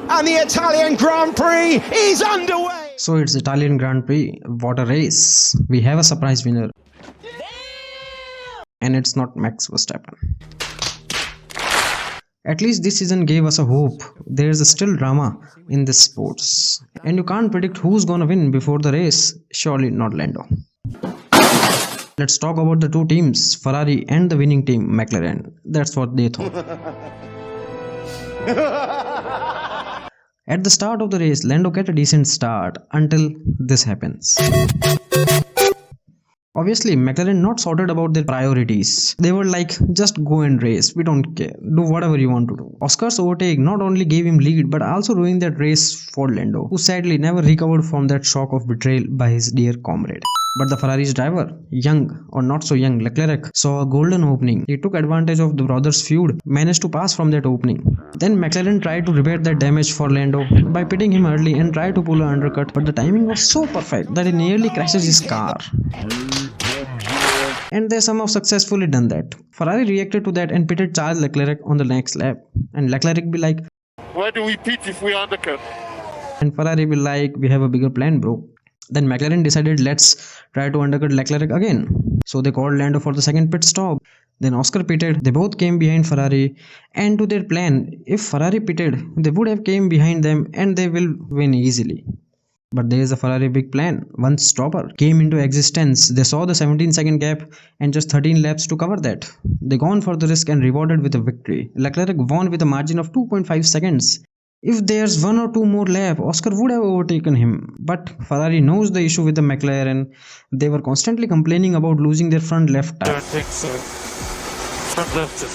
and the Italian Grand Prix is underway. So it's Italian Grand Prix. What a race. We have a surprise winner. And it's not Max Verstappen. At least this season gave us a hope. There's still drama in this sports. And you can't predict who's gonna win before the race. Surely not Lando. Let's talk about the two teams, Ferrari and the winning team, McLaren. That's what they thought. At the start of the race, Lando get a decent start until this happens. Obviously, McLaren not sorted about their priorities. They were like, just go and race, we don't care, do whatever you want to do. Oscar's overtake not only gave him lead but also ruined that race for Lando, who sadly never recovered from that shock of betrayal by his dear comrade. But the Ferrari's driver, young or not so young Leclerc, saw a golden opening. He took advantage of the brothers' feud, managed to pass from that opening. Then McLaren tried to repair that damage for Lando by pitting him early and tried to pull an undercut, but the timing was so perfect that he nearly crashes his car. And they somehow successfully done that. Ferrari reacted to that and pitted Charles Leclerc on the next lap. And Leclerc be like, why do we pit if we undercut? And Ferrari be like, we have a bigger plan, bro. Then McLaren decided, let's try to undercut Leclerc again. So they called Lando for the second pit stop. Then Oscar pitted. They both came behind Ferrari. And to their plan, if Ferrari pitted, they would have came behind them and they will win easily. But there is a Ferrari big plan. One stopper came into existence. They saw the 17-second gap and just 13 laps to cover that. They gone for the risk and rewarded with a victory. Leclerc won with a margin of 2.5 seconds. If there's one or two more laps, Oscar would have overtaken him. But Ferrari knows the issue with the McLaren. They were constantly complaining about losing their front left tire. I don't think so. Front left is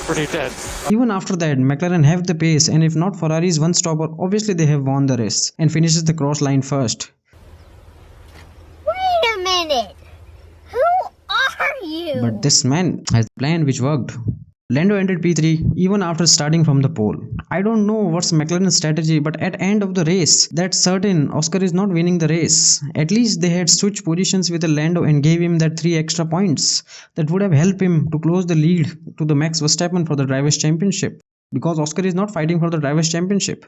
pretty dead. Even after that, McLaren have the pace, and if not Ferrari's one stopper, obviously they have won the race and finishes the cross line first. Wait a minute! Who are you? But this man has a plan which worked. Lando ended P3 even after starting from the pole. I don't know what's McLaren's strategy, but at end of the race, that's certain Oscar is not winning the race. At least they had switched positions with Lando and gave him that 3 extra points. That would have helped him to close the lead to the Max Verstappen for the Drivers' Championship. Because Oscar is not fighting for the Drivers' Championship.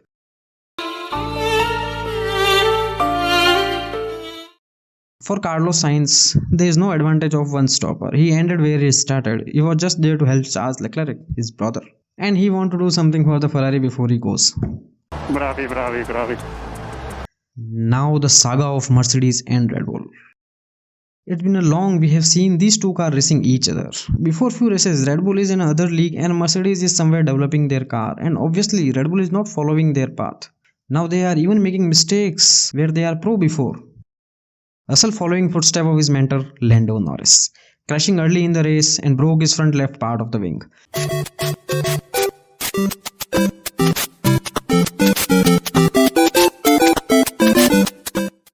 For Carlos Sainz, there is no advantage of one stopper. He ended where he started. He was just there to help Charles Leclerc, his brother. And he wanted to do something for the Ferrari before he goes. Bravi. Now the saga of Mercedes and Red Bull. It's been a long we have seen these two cars racing each other. Before few races, Red Bull is in another league and Mercedes is somewhere developing their car. And obviously Red Bull is not following their path. Now they are even making mistakes where they are pro before. Russell following footsteps of his mentor Lando Norris, crashing early in the race and broke his front left part of the wing.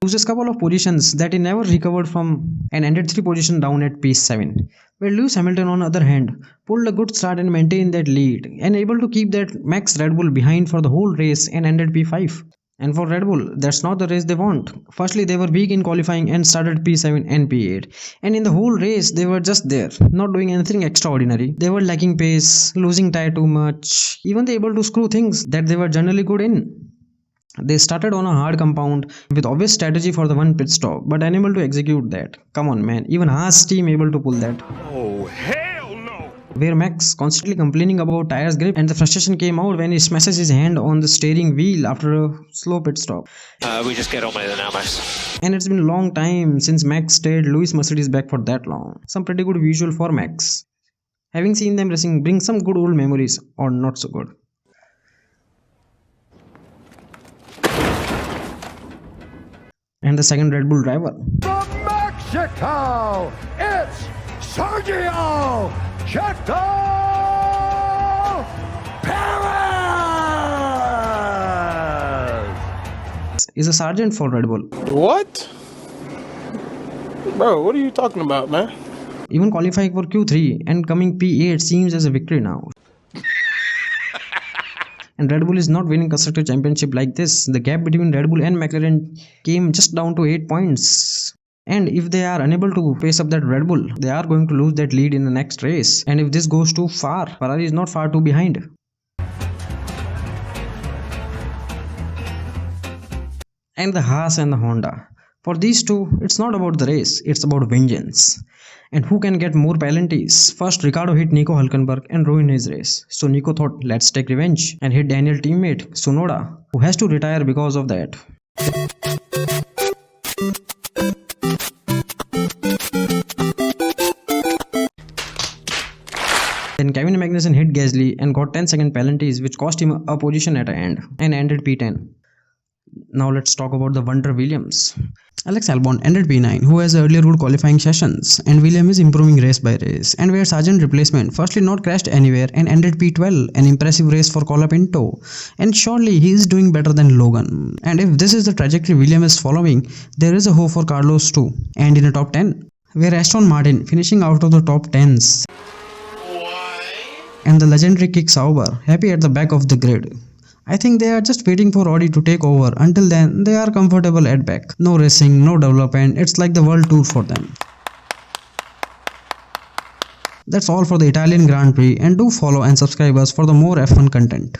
Loses couple of positions that he never recovered from and ended 3 positions down at P7. Where Lewis Hamilton on the other hand pulled a good start and maintained that lead and able to keep that Max Red Bull behind for the whole race and ended P5. And for Red Bull, that's not the race they want. Firstly, they were weak in qualifying and started P7 and P8. And in the whole race, they were just there, not doing anything extraordinary. They were lacking pace, losing tire too much. Even they able to screw things that they were generally good in. They started on a hard compound with obvious strategy for the one pit stop, but unable to execute that. Come on man, even Haas team able to pull that. Oh, hell no! Where Max constantly complaining about tires grip and the frustration came out when he smashes his hand on the steering wheel after a slow pit stop. We just get on with it now, Max. And it's been a long time since Max stayed Lewis Mercedes back for that long. Some pretty good visual for Max. Having seen them racing brings some good old memories, or not so good. And the second Red Bull driver. From Mexico, it's Sergio Checo Perez! Is a sergeant for Red Bull. What? Bro, what are you talking about, man? Even qualifying for Q3 and coming P8 seems as a victory now. And Red Bull is not winning Constructor Championship like this. The gap between Red Bull and McLaren came just down to 8 points. And if they are unable to pace up that Red Bull, they are going to lose that lead in the next race. And if this goes too far, Ferrari is not far too behind. and the Haas and the Honda. For these two, it's not about the race, it's about vengeance. And who can get more penalties? First, Ricardo hit Nico Hülkenberg and ruined his race. So Nico thought, let's take revenge, and hit Daniel teammate Tsunoda, who has to retire because of that. Then Kevin Magnussen hit Gasly and got 10-second penalties which cost him a position at the end and ended P10. Now let's talk about the Wonder Williams. Alex Albon ended P9, who has earlier ruled qualifying sessions, and Williams is improving race by race, and where Sargent replacement firstly not crashed anywhere and ended P12, an impressive race for Colapinto, and surely he is doing better than Logan. And if this is the trajectory Williams is following, there is a hope for Carlos too, and in a top 10, where Aston Martin finishing out of the top 10s. And the legendary Kick Sauber, happy at the back of the grid. I think they are just waiting for Audi to take over. Until then, they are comfortable at back. No racing, no development, it's like the world tour for them. That's all for the Italian Grand Prix, and do follow and subscribe us for the more F1 content.